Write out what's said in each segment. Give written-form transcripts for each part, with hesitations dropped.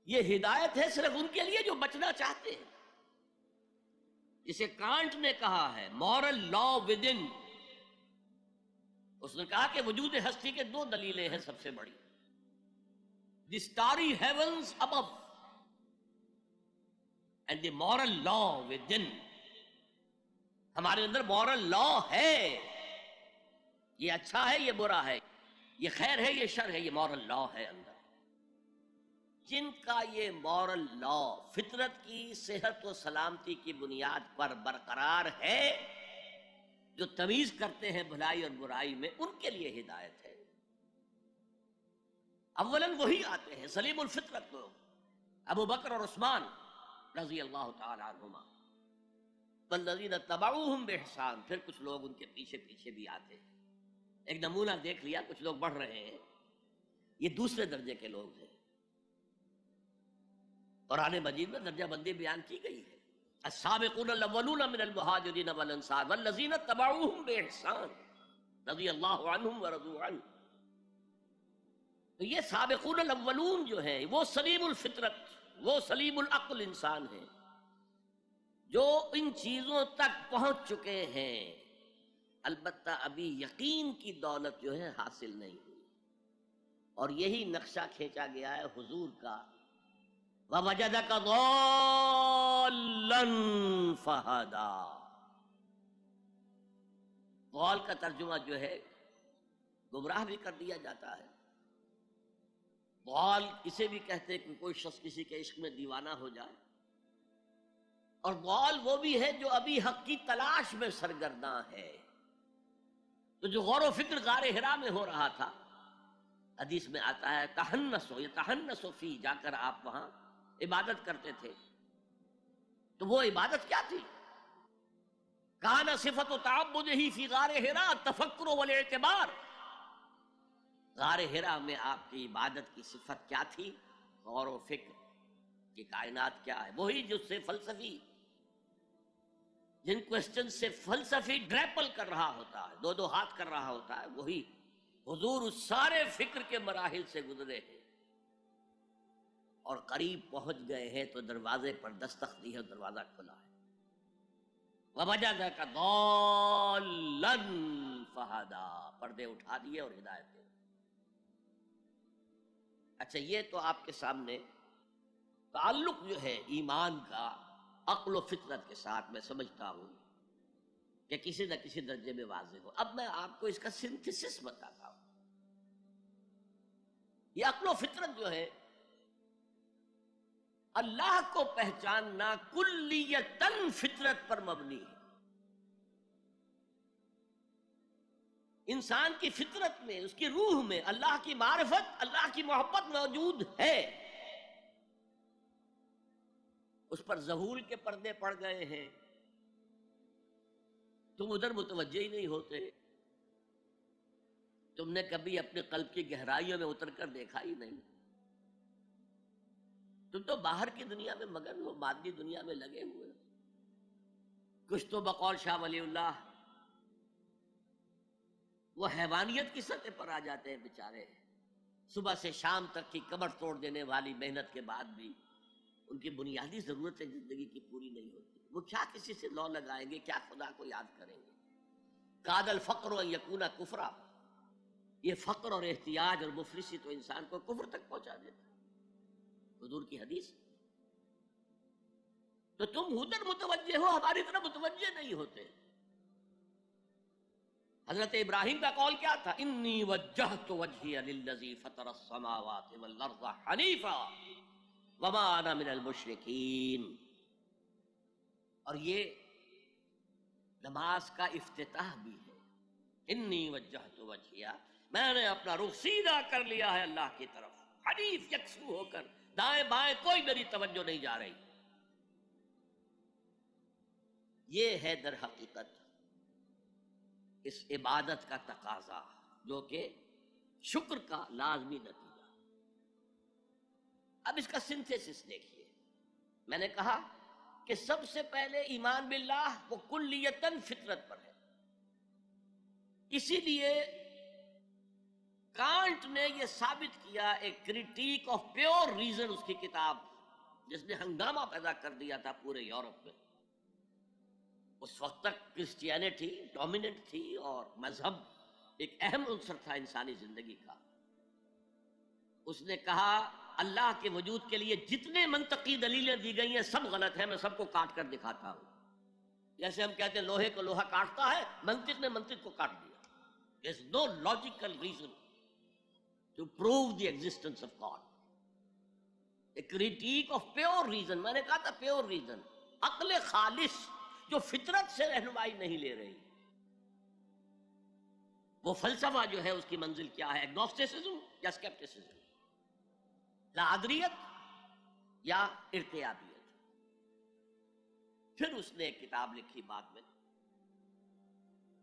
یہ ہدایت ہے صرف ان کے لیے جو بچنا چاہتے ہیں. جسے کانٹ نے کہا ہے مورل لا ود ان، اس نے کہا کہ وجود ہستی کے دو دلیلیں ہیں سب سے بڑی: the starry heavens above and the moral law within. ہمارے اندر مورل لا ہے، یہ اچھا ہے یہ برا ہے، یہ خیر ہے یہ شر ہے، یہ مورل لا ہے اندر. جن کا یہ مورل لا فطرت کی صحت و سلامتی کی بنیاد پر برقرار ہے، جو تمیز کرتے ہیں بھلائی اور برائی میں، ان کے لیے ہدایت ہے. اولاً وہی آتے ہیں سلیم الفطرت لوگ، ابو بکر اور عثمان رضی اللہ تعالی عنہما، والذین اتبعوہم بإحسان. پھر کچھ لوگ ان کے پیچھے پیچھے بھی آتے ہیں. ایک نمونہ دیکھ لیا، کچھ لوگ بڑھ رہے ہیں، یہ دوسرے درجے کے لوگ ہیں. قرآن مجید میں درجہ بندی بیان کی گئی ہے: السابقون الاولون من المہاجرین والانصار والذین اتبعوہم بإحسان رضی اللہ عنہم ورضوا عنہ. تو یہ سابقون الاولون جو ہیں وہ سلیم الفطرت، وہ سلیم العقل انسان ہیں جو ان چیزوں تک پہنچ چکے ہیں، البتہ ابھی یقین کی دولت جو ہے حاصل نہیں ہوئی. اور یہی نقشہ کھینچا گیا ہے حضور کا: وَوَجَدَكَ ضَالًّا فَهَدَىٰ. ضال کا ترجمہ جو ہے گمراہ بھی کر دیا جاتا ہے. ضال اسے بھی کہتے ہیں کہ کوئی شخص کسی کے عشق میں دیوانہ ہو جائے، اور ضال وہ بھی ہے جو ابھی حق کی تلاش میں سرگرداں ہے. تو جو غور و فکر غار حرا میں ہو رہا تھا، حدیث میں آتا ہے تحنسو یتحنسو فی، جا کر آپ وہاں عبادت کرتے تھے. تو وہ عبادت کیا تھی؟ کان صفت تعبدہ فی غار حرا التفکر والاعتبار. غار حرا میں آپ کی عبادت کی صفت کیا تھی؟ غور و فکر کہ کائنات کیا ہے. وہی جس سے فلسفی، جن کوسچن سے فلسفی ڈریپل کر رہا ہوتا ہے، دو دو ہاتھ کر رہا ہوتا ہے، وہی حضور اس سارے فکر کے مراحل سے گزرے ہیں اور قریب پہنچ گئے ہیں. تو دروازے پر دستک دی ہے، دروازہ کھلا ہے. وَوَجَدَكَ ضَالًّا فَهَدَىٰ، پردے اٹھا دیے اور ہدایت دے. اچھا، یہ تو آپ کے سامنے تعلق جو ہے ایمان کا عقل و فطرت کے ساتھ میں سمجھتا ہوں کہ کسی نہ کسی درجے میں واضح ہو. اب میں آپ کو اس کا سنتھسس بتاتا ہوں. یہ عقل و فطرت جو ہے اللہ کو پہچاننا کلیتاً فطرت پر مبنی ہے. انسان کی فطرت میں، اس کی روح میں اللہ کی معرفت، اللہ کی محبت موجود ہے. اس پر ظہور کے پردے پڑ گئے ہیں، تم ادھر متوجہ ہی نہیں ہوتے. تم نے کبھی اپنے قلب کی گہرائیوں میں اتر کر دیکھا ہی نہیں. تم تو باہر کی دنیا میں مگن ہو، مادی دنیا میں لگے ہوئے. کچھ تو بقول شاہ ولی اللہ وہ حیوانیت کی سطح پر آ جاتے ہیں بیچارے. صبح سے شام تک کی کمر توڑ دینے والی محنت کے بعد بھی ان کی بنیادی ضرورتیں زندگی کی پوری نہیں ہوتی. وہ کیا کسی سے لو لگائیں گے، کیا خدا کو یاد کریں گے؟ کاد الفقر ان یکون کفرا، یہ فقر اور احتیاج اور مفلسی تو انسان کو کفر تک پہنچا دیتا ہے. حضور کی حدیث. تو تم ادھر متوجہ ہو، ہماری طرف متوجہ نہیں ہوتے. حضرت ابراہیم کا قول کیا تھا؟ انی وجہت وجہی للذی فطر السماوات والارض حنیفا وما انا من المشرکین. اور یہ نماز کا افتتاح بھی ہے. انی وجہت وجہی، میں نے اپنا رخ سیدھا کر لیا ہے اللہ کی طرف، حنیف یکسو ہو کر، دائیں بائیں کوئی میری توجہ نہیں جا رہی. یہ ہے در حقیقت اس عبادت کا تقاضا، جو کہ شکر کا لازمی نتیجہ. اب اس کا سنتھیسس دیکھیے. میں نے کہا کہ سب سے پہلے ایمان باللہ وہ کلیتاً فطرت پر ہے. اسی لیے کانٹ نے یہ ثابت کیا، ایک کریٹیک آف پیور ریزن، اس کی کتاب جس نے ہنگامہ پیدا کر دیا تھا پورے یورپ میں. اس وقت تک کرسچینٹی ڈومیننٹ تھی اور مذہب ایک اہم عنصر تھا انسانی زندگی کا. اس نے کہا اللہ کے وجود کے لیے جتنے منطقی دلیلیں دی گئی ہیں سب غلط ہیں، میں سب کو کاٹ کر دکھاتا ہوں. جیسے ہم کہتے ہیں لوہے کو لوہا کاٹتا ہے، منطق نے منطق کو کاٹ دیا. There is no logical reason to prove the existence of God. A critique of pure reason، میں نے کہا تھا پیور ریزن، عقل خالص جو فطرت سے رہنمائی نہیں لے رہی. وہ فلسفہ جو ہے اس کی منزل کیا ہے؟ ایگنوسٹسزم یا اسکیپٹسزم، لاادریت یا ارتیابیت. پھر اس نے ایک کتاب لکھی بعد میں،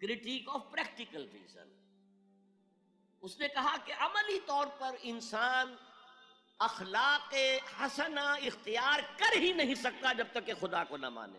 کریٹیک آف پریکٹیکل ریزن. اس نے کہا کہ عملی طور پر انسان اخلاق حسنہ اختیار کر ہی نہیں سکتا جب تک کہ خدا کو نہ مانے.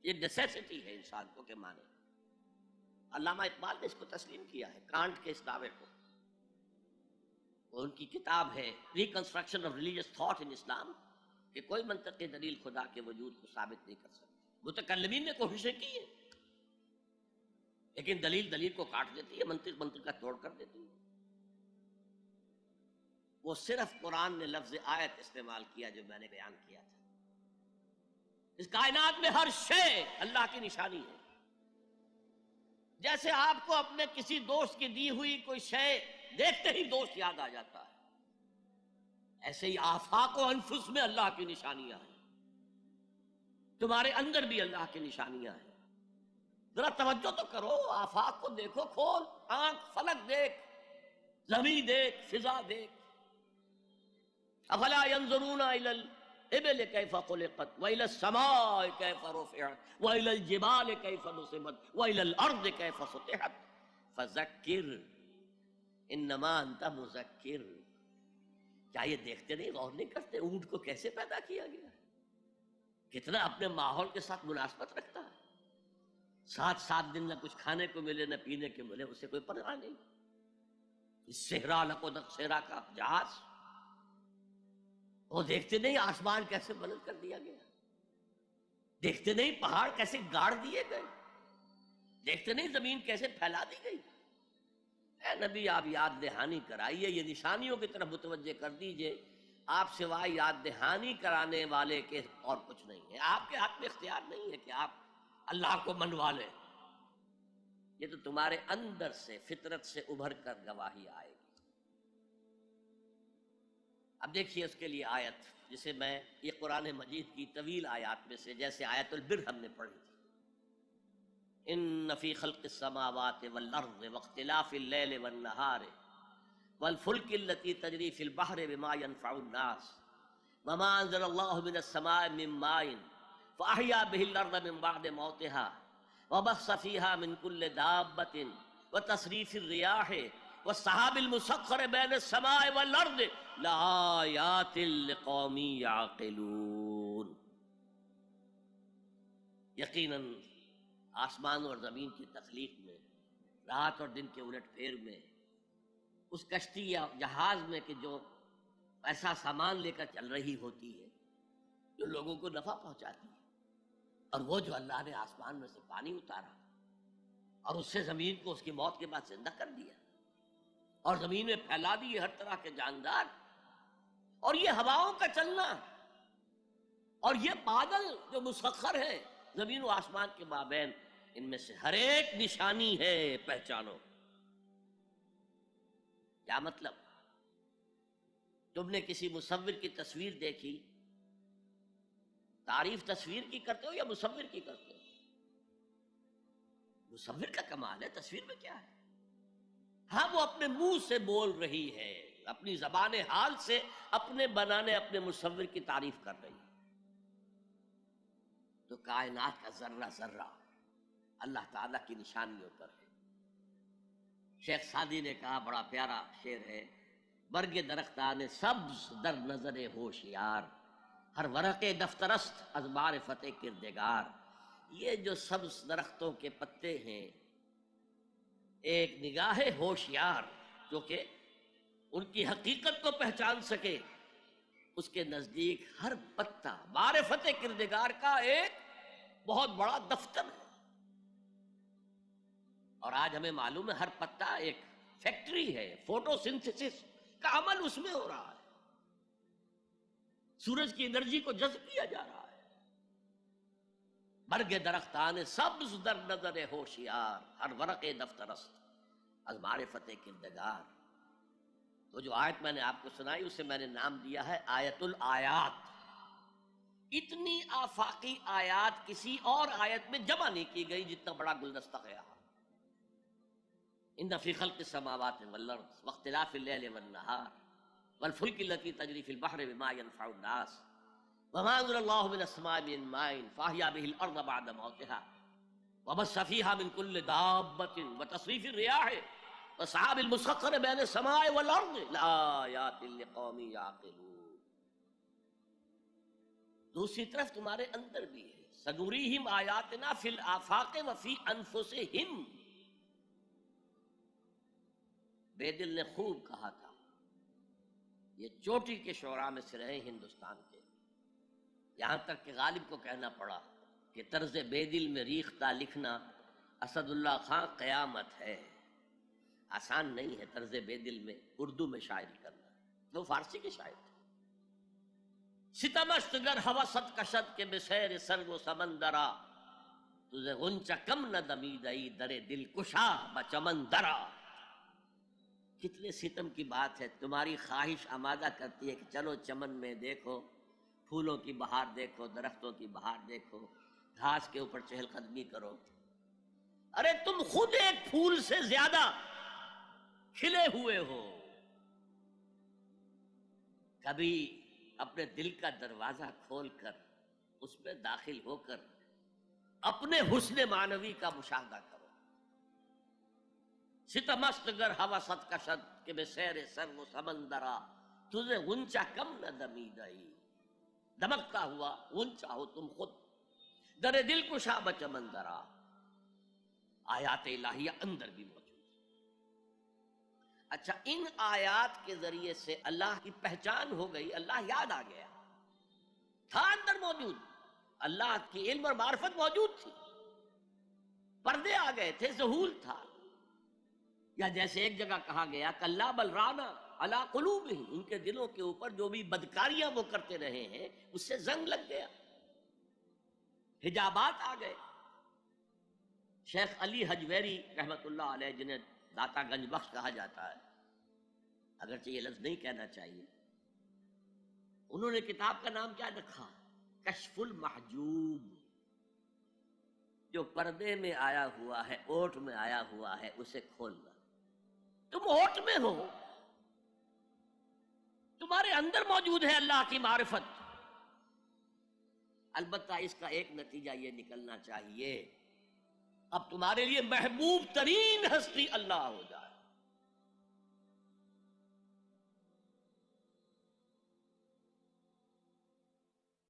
یہ نیسیسٹی ہے انسان کو کہ مانے. علامہ اقبال نے اس کو تسلیم کیا ہے، کانٹ کے اس دعوے کو. ان کی کتاب ہے reconstruction of religious thought in Islam, کہ کوئی منطقی دلیل خدا کے وجود کو ثابت نہیں کر سکتی. متکلمین نے کوششیں کی ہیں لیکن دلیل کو کاٹ دیتی ہے، منطق کا توڑ کر دیتی ہے. وہ صرف قرآن نے لفظ آیت استعمال کیا جو میں نے بیان کیا تھا. اس کائنات میں ہر شے اللہ کی نشانی ہے. جیسے آپ کو اپنے کسی دوست کی دی ہوئی کوئی شے دیکھتے ہی دوست یاد آ جاتا ہے، ایسے ہی آفاق و انفس میں اللہ کی نشانیاں ہیں. تمہارے اندر بھی اللہ کی نشانیاں ہیں. ذرا توجہ تو کرو، آفاق کو دیکھو، کھول آنکھ، فلک دیکھ، زمین دیکھ، فضا دیکھ. افلا ينظرون الى الابل كيف خلقت والى السماء كيف رفعت والى الجبال كيف نصبت والى الارض كيف سطحت فذكر انما انت مذکر. کیا یہ دیکھتے نہیں، غور نہیں کرتے اونٹ کو کیسے پیدا کیا گیا، کتنا اپنے ماحول کے ساتھ مناسبت رکھتا ہے. 7 دن نہ کچھ کھانے کو ملے نہ پینے کو ملے، اسے کوئی پرواہ نہیں. صحرا لکو صحرا کا جہاز، وہ دیکھتے نہیں آسمان کیسے بلند کر دیا گیا، دیکھتے نہیں پہاڑ کیسے گاڑ دیے گئے، دیکھتے نہیں زمین کیسے پھیلا دی گئی. اے نبی آپ یاد دہانی کرائیے، یہ نشانیوں کی طرف متوجہ کر دیجئے. آپ سوائے یاد دہانی کرانے والے کے اور کچھ نہیں ہے. آپ کے ہاتھ میں اختیار نہیں ہے کہ آپ اللہ کو منوا لیں. یہ تو تمہارے اندر سے فطرت سے ابھر کر گواہی آئے گی. اب دیکھیے اس کے لیے آیت، جسے میں یہ قرآن مجید کی طویل آیات میں سے، جیسے آیت البر ہم نے پڑھی تھی، ان فی خلق السماوات والارض واختلاف اللیل والنہار والفلک التي تجری فی البحر بما ينفع الناس وما انزل اللہ من السماء من ماء فاحیا به الارض من بعد موتها وبث فیها من کل دابۃ وتصریف الریاح والسحاب المسخر بین السماء والارض لآیات لقوم یعقلون. یقیناً آسمان اور زمین کی تخلیق میں، رات اور دن کے الٹ پھیر میں، اس کشتی یا جہاز میں کہ جو ایسا سامان لے کر چل رہی ہوتی ہے جو لوگوں کو نفع پہنچاتی ہے، اور وہ جو اللہ نے آسمان میں سے پانی اتارا اور اس سے زمین کو اس کی موت کے بعد زندہ کر دیا اور زمین میں پھیلا دیے ہر طرح کے جاندار، اور یہ ہواؤں کا چلنا اور یہ بادل جو مسخر ہے زمین و آسمان کے مابین، ان میں سے ہر ایک نشانی ہے، پہچانو. کیا مطلب؟ تم نے کسی مصور کی تصویر دیکھی، تعریف تصویر کی کرتے ہو یا مصور کی کرتے ہو؟ مصور کا کمال ہے، تصویر میں کیا ہے؟ ہاں وہ اپنے منہ سے بول رہی ہے، اپنی زبان حال سے اپنے بنانے اپنے مصور کی تعریف کر رہی ہے. تو کائنات کا ذرہ ذرہ اللہ تعالیٰ کی نشانیوں پر ہے. شیخ سعدی نے کہا، بڑا پیارا شعر ہے، برگ درختان سبز در نظر ہوشیار ہر ورق دفترست از معرفت کردگار. یہ جو سبز درختوں کے پتے ہیں، ایک نگاہ ہوشیار جو کہ ان کی حقیقت کو پہچان سکے، اس کے نزدیک ہر پتا معرفت کردگار کا ایک بہت بڑا دفتر ہے۔ اور آج ہمیں معلوم ہے ہر پتا ایک فیکٹری ہے، فوٹو سنتھسس کا عمل اس میں ہو رہا ہے، سورج کی انرجی کو جذب کیا جا رہا ہے۔ برگ درختان سبز در نظر ہوشیار، ہر ورق دفتر است از معرفت کردگار۔ تو جو آیت میں نے آپ کو سنائی اسے میں نے نام دیا ہے آیت الآیات۔ اتنی آفاقی آیات کسی اور آیت میں جمع نہیں کی گئی جتنا بڑا گلدستہ ہے یہاں۔ ان فی خلق السماوات والارض واختلاف اللیل والنہار والفلک التی تجری فی البحر بما ينفع الناس وما انزل اللہ من السماء من ماء فاحیا به الارض بعد موتها وبث فیہا من کل دابۃ وتصریف الریاح والسحاب المسخر بین السماء والارض لآیات لقوم یعقلون۔ دوسری طرف تمہارے اندر بھی ہے، سنوریہم آیاتنا فی الآفاق وفی انفسہم۔ بے دل نے خوب کہا تھا، یہ چوٹی کے شعراء میں سے رہے ہندوستان کے، یہاں تک کہ غالب کو کہنا پڑا کہ طرز بے دل میں ریختہ لکھنا اسد اللہ خان قیامت ہے، آسان نہیں ہے طرز بے دل میں اردو میں شاعری کرنا، وہ فارسی کے شاعر تھے۔ ستمست گر ہوست کشد کے بسیر سر و سمندرا تجھے غنچہ کم نہ دمیدئی در دل کشا بچمن درا۔ کتنے ستم کی بات ہے، تمہاری خواہش آمادہ کرتی ہے کہ چلو چمن میں دیکھو، پھولوں کی بہار دیکھو، درختوں کی بہار دیکھو، گھاس کے اوپر چہل قدمی کرو۔ ارے تم خود ایک پھول سے زیادہ کھلے ہوئے ہو، کبھی اپنے دل کا دروازہ کھول کر اس میں داخل ہو کر اپنے حسن معنوی کا مشاہدہ کرو۔ ستمست گر ہوست کشد کہ بے سیر سر و سمندرا تجھے غنچہ کم نہ دمیدئی، دمکتا ہوا غنچہ ہو تم خود در دل کشا بچمندرا۔ آیات الہیہ اندر بھی موجود۔ اچھا، ان آیات کے ذریعے سے اللہ کی پہچان ہو گئی، اللہ یاد آ گیا، تھا اندر موجود، اللہ کی علم اور معرفت موجود تھی، پردے آ گئے تھے، ظہور تھا۔ یا جیسے ایک جگہ کہا گیا کلا بل رانا علی قلوبہم، ان کے دلوں کے اوپر جو بھی بدکاریاں وہ کرتے رہے ہیں اس سے زنگ لگ گیا، حجابات آ گئے۔ شیخ علی حجویری رحمت اللہ علیہ، جنہیں داتا گنج بخش کہا جاتا ہے، اگرچہ یہ لفظ نہیں کہنا چاہیے، انہوں نے کتاب کا نام کیا رکھا؟ کشف المحجوب۔ جو پردے میں آیا ہوا ہے، اوٹ میں آیا ہوا ہے، اسے کھولنا۔ تم اوٹ میں ہو، تمہارے اندر موجود ہے اللہ کی معرفت۔ البتہ اس کا ایک نتیجہ یہ نکلنا چاہیے، اب تمہارے لیے محبوب ترین ہستی اللہ ہو جائے۔